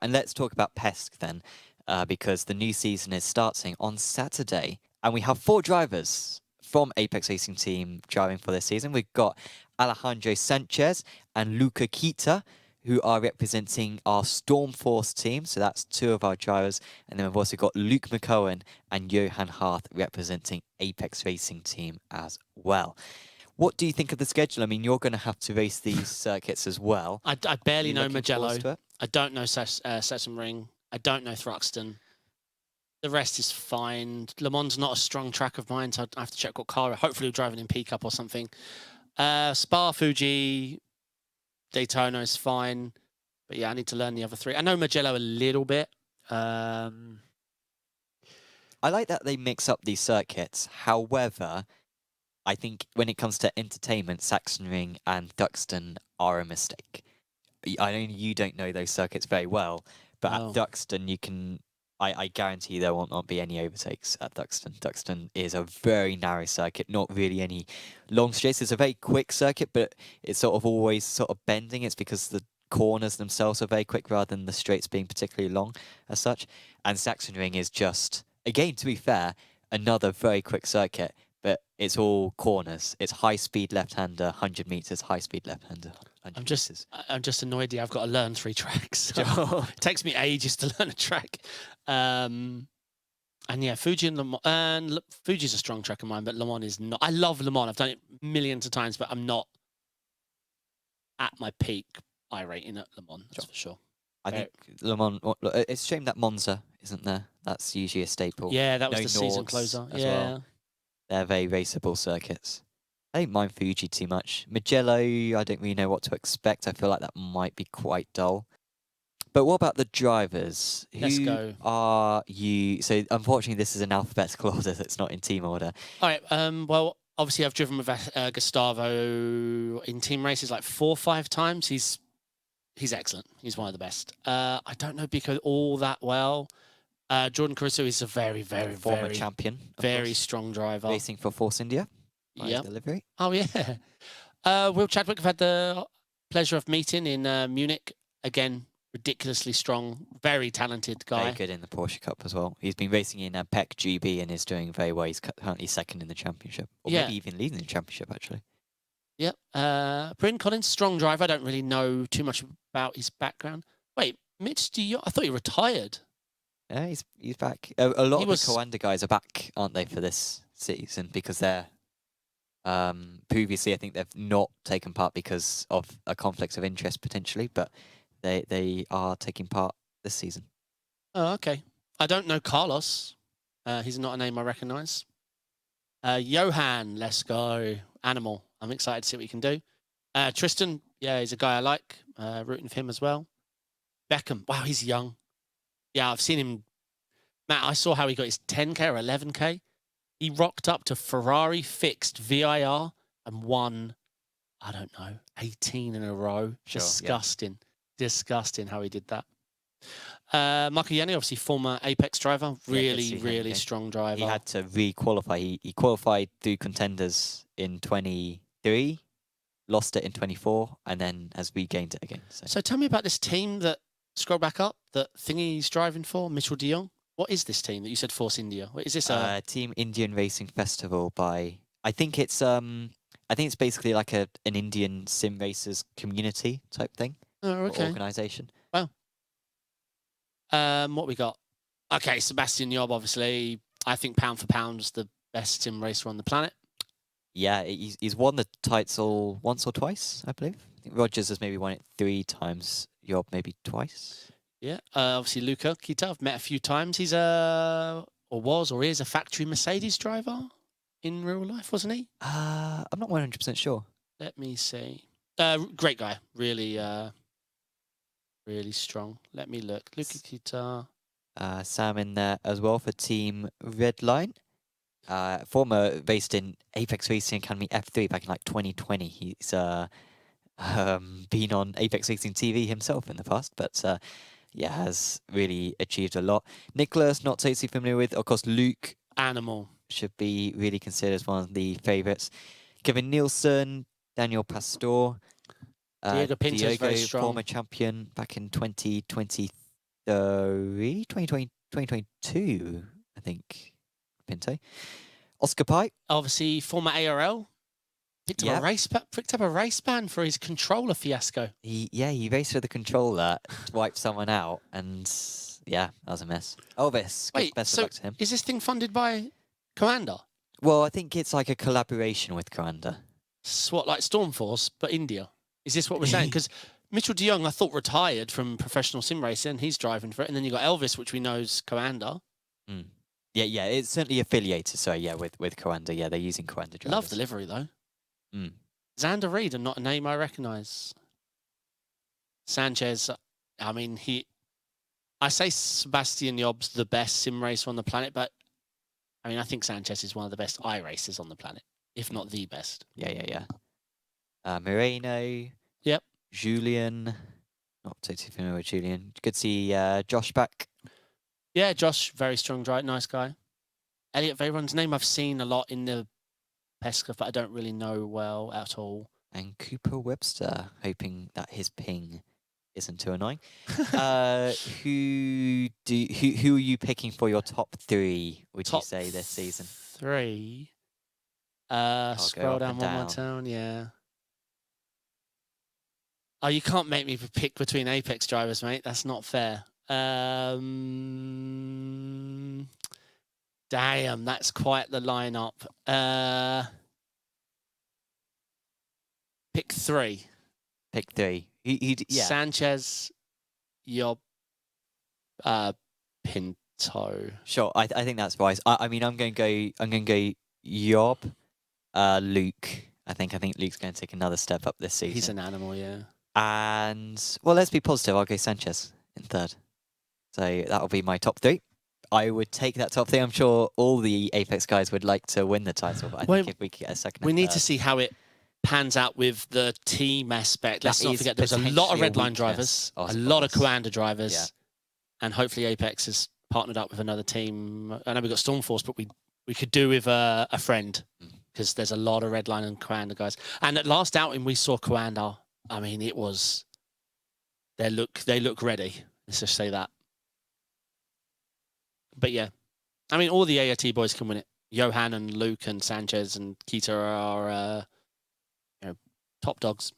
And let's talk about PESC then, because the new season is starting on Saturday. And we have 4 drivers from Apex Racing Team driving for this season. We've got Alejandro Sanchez and Luca Kita, who are representing our Stormforce team. So that's 2 of our drivers. And then we've also got Luke McCowan and Johan Harth representing Apex Racing Team as well. What do you think of the schedule? I mean, you're going to have to race these circuits as well. I barely know Magello. I don't know Sesame Ring. I don't know Thruxton. The rest is fine. Le Mans not a strong track of mine, so I have to check what car. Hopefully we're driving in P Cup or something. Spa, Fuji, Daytona is fine. But yeah, I need to learn the other 3. I know Magello a little bit. I like that they mix up these circuits. However, I think when it comes to entertainment, Saxon Ring and Thruxton are a mistake. I know you don't know those circuits very well, but at Thruxton you can... I guarantee there will not be any overtakes at Thruxton. Thruxton is a very narrow circuit, not really any long straights. It's a very quick circuit, but it's sort of always sort of bending. It's because the corners themselves are very quick rather than the straights being particularly long as such. And Saxon Ring is just, again, to be fair, another very quick circuit, but it's all corners. It's high-speed left-hander, 100 meters, high-speed left-hander. I'm just annoyed. I've got to learn 3 tracks. So it takes me ages to learn a track. And yeah, Fuji and Le Mans. And Fuji's a strong track of mine, but Le Mans is not. I love Le Mans. I've done it millions of times, but I'm not at my peak iRating at Le Mans. That's for sure. I think Le Mans. It's a shame that Monza isn't there. That's usually a staple. Yeah, that was the season closer. Well. They're very raceable circuits. I don't mind Fuji too much. Magello, I don't really know what to expect. I feel like that might be quite dull. But what about the drivers? Let's go. Are you... So, unfortunately, this is an alphabetical order. It's not in team order. All right. Well, obviously, I've driven with Gustavo in team races like 4 or 5 times. He's excellent. He's one of the best. I don't know Biko all that well. Jordan Caruso is a very, very, former very champion, very strong driver. Racing for Force India. Yep. Delivery. Oh, yeah. Will Chadwick, I've had the pleasure of meeting in Munich. Again, ridiculously strong, very talented guy. Very good in the Porsche Cup as well. He's been racing in PEC GB and is doing very well. He's currently 2nd in the championship. Or maybe even leading the championship, actually. Yep. Bryn Collins, strong driver. I don't really know too much about his background. Wait, Mitch, I thought he retired. Yeah, he's back. A lot of the Coanda guys are back, aren't they, for this season? Because they're... previously, I think they've not taken part because of a conflict of interest, potentially, but they are taking part this season. Oh, okay. I don't know Carlos. He's not a name I recognise. Johan, let's go. Animal. I'm excited to see what he can do. Tristan, yeah, he's a guy I like. Rooting for him as well. Beckham, wow, he's young. Yeah, I've seen him. Matt, I saw how he got his 10K or 11K. He rocked up to Ferrari fixed VIR and won, I don't know, 18 in a row. Sure, disgusting. Yeah. Disgusting how he did that. Marco Yanni, obviously former Apex driver. Really strong driver. He had to re-qualify. He qualified through contenders in 23, lost it in 24, and then has regained it again. So tell me about this team that, scroll back up, that Thingy's driving for, Mitchell de Jong. What is this team that you said Force India? What is this? Team Indian Racing Festival by... I think it's basically like an Indian sim racers community type thing. Oh, okay. Organisation. Wow. What we got? Okay, Sebastian Yob, obviously. I think pound for pound is the best sim racer on the planet. Yeah, he's won the title once or twice, I believe. I think Rogers has maybe won it 3 times. Yob maybe twice. Yeah, obviously Luca Kita, I've met a few times. He's or is a factory Mercedes driver in real life, wasn't he? I'm not 100% sure. Let me see. Great guy, really strong. Let me look. Luca Kita. Sam in there as well for Team Redline. Former based in Apex Racing Academy F3 back in like 2020. He's been on Apex Racing TV himself in the past, but yeah, has really achieved a lot. Nicholas, not totally familiar with. Of course, Luke. Animal. Should be really considered as one of the favourites. Kevin Nielsen, Daniel Pastor. Diego Pinto is very strong. Former champion back in 2023. 2022, I think. Pinto. Oscar Pike. Obviously, former ARL. Picked Yep. up a race ban for his controller fiasco. He raced with the controller, wiped someone out, and yeah, that was a mess. Elvis, Wait, best of so luck to him. is this thing funded by Commander? Well, I think it's like a collaboration with Commander. What, like Stormforce, but India? Is this what we're saying? Because Mitchell de Jong, I thought, retired from professional sim racing. He's driving for it. And then you got Elvis, which we know is Commander. Mm. Yeah, it's certainly affiliated. So yeah, with Commander, yeah, they're using Commander drivers. Love the livery, though. Mm. Xander Reed, and not a name I recognise. Sanchez, I mean, I say Sebastian Job's the best sim racer on the planet, but I mean, I think Sanchez is one of the best iRacers on the planet, if not the best. Yeah. Moreno. Yep. Julian. Not totally familiar with Julian. Good to see Josh back. Yeah, Josh, very strong driver, nice guy. Elliot Veyron's name I've seen a lot in the PESC, but I don't really know well at all. And Cooper Webster, hoping that his ping isn't too annoying. Who are you picking for your top 3? Would you say this season? 3. Scroll down one more down. Yeah. Oh, you can't make me pick between Apex drivers, mate. That's not fair. Damn, that's quite the lineup. Pick 3. Pick 3. Yeah. Sanchez, Yob, Pinto. Sure, I think that's wise. I mean, I'm going to go Yob, Luke. I think Luke's going to take another step up this season. He's an animal, yeah. And well, let's be positive. I'll go Sanchez in 3rd. So that'll be my top 3. I would take that top 3. I'm sure all the Apex guys would like to win the title, but I think if we could get a second, we need to see how it pans out with the team aspect. Let's not forget there's a lot of Redline drivers, a lot of Commander drivers, and hopefully Apex has partnered up with another team. I know we've got Stormforce, but we could do with a friend, because there's a lot of Redline and Commander guys. And at last outing we saw Commander. I mean, it was they look ready. Let's just say that. But yeah, I mean, all the ART boys can win it. Johan and Luke and Sanchez and Kita are top dogs.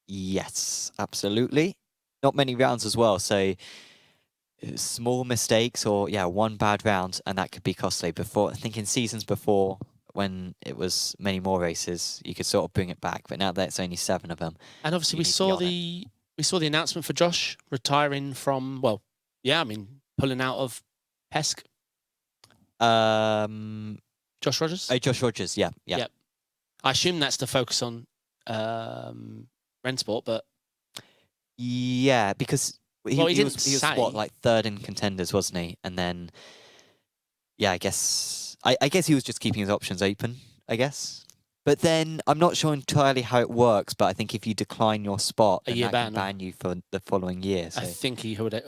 Yes, absolutely. Not many rounds as well, so small mistakes or one bad round and that could be costly. Before, I think in seasons before, when it was many more races, you could sort of bring it back, but now that it's only 7 of them. And obviously we saw the announcement for Josh retiring from, pulling out of PESC. Josh Rogers? Josh Rogers, yeah. Yep. I assume that's the focus on Rennsport, but yeah, because he was what, like 3rd in contenders, wasn't he? And then I guess he was just keeping his options open, I guess. But then I'm not sure entirely how it works, but I think if you decline your spot, then that can ban you for the following year. So. I think he would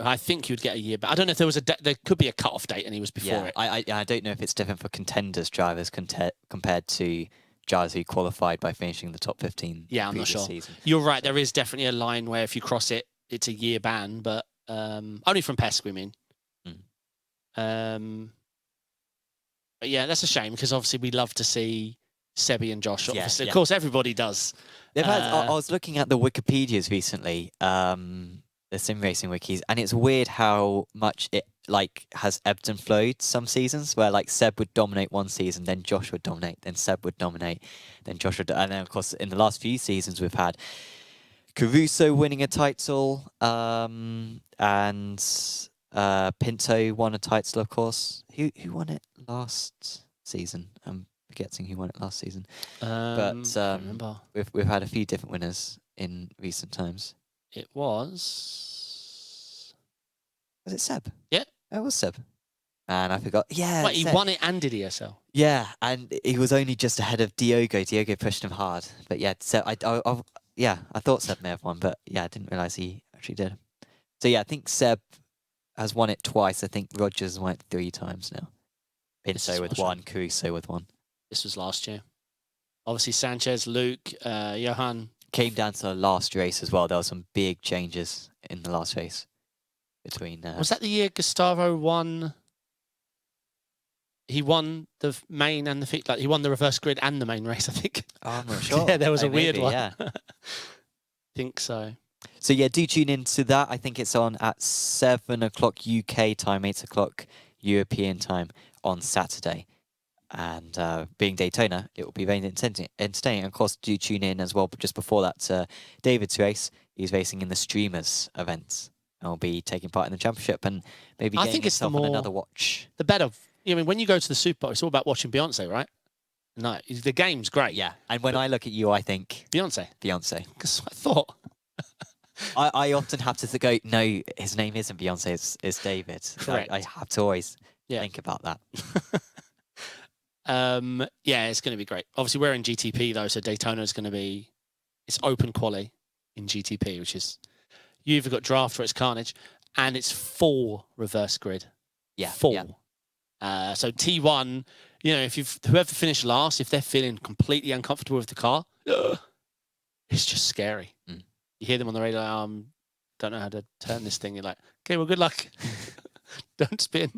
get a year back. I don't know if there was there could be a cut-off date and he was before it. I don't know if it's different for contenders drivers compared to drivers who qualified by finishing the top 15. Yeah, I'm not sure. Season. You're right. There is definitely a line where if you cross it, it's a year ban, but only from PESC, we mean. But yeah, that's a shame because obviously we love to see Sebi and Josh. Obviously, of course, everybody does. I was looking at the Wikipedias recently, the sim racing wikis, and it's weird how much it has ebbed and flowed some seasons where Seb would dominate one season, then Josh would dominate, then Seb would dominate, then Josh would, and then of course in the last few seasons we've had Caruso winning a title, and Pinto won a title, of course. Who won it last season? I'm forgetting who won it last season. But we've had a few different winners in recent times. It was it Seb? Yeah. It was Seb. And I forgot. Yeah. Wait, he won it and did ESL? Yeah, and he was only just ahead of Diogo. Diogo pushed him hard. But yeah, Seb, I thought Seb may have won, but yeah, I didn't realise he actually did. So yeah, I think Seb has won it twice. I think Rogers won it 3 times now. Pinto with 1, Caruso with 1. This was last year. Obviously, Sanchez, Luke, Johan. Came down to the last race as well. There were some big changes in the last race. between. Was that the year Gustavo won? He won the main and the like he won the reverse grid and the main race, I think. Oh, I'm not sure. Yeah, there was a weird maybe, one. Yeah. Think so. So yeah, do tune into that. I think it's on at 7 o'clock UK time, 8 o'clock European time on Saturday. And being Daytona, it will be very entertaining. And of course, do tune in as well. But just before that, David's race, he's racing in the Streamers event. And will be taking part in the championship and maybe I getting think it's the himself on more- another watch. The better, I mean, when you go to the Super Bowl, it's all about watching Beyonce, right? No, the game's great. Yeah. And when I look at you, I think Beyonce. Beyonce. Because I thought. I often have to go, no, his name isn't Beyonce, it's David. Correct. I have to always Yeah. think about that. Yeah, it's going to be great. Obviously, we're in GTP though, so Daytona is going to be it's open quali in GTP, which is you either got draft or it's carnage, and it's full reverse grid. Yeah. Full. Yeah. So T1, you know, if you've whoever finished last, if they're feeling completely uncomfortable with the car, it's just scary. Mm. You hear them on the radio, don't know how to turn this thing. You're like, okay, well, good luck. Don't spin.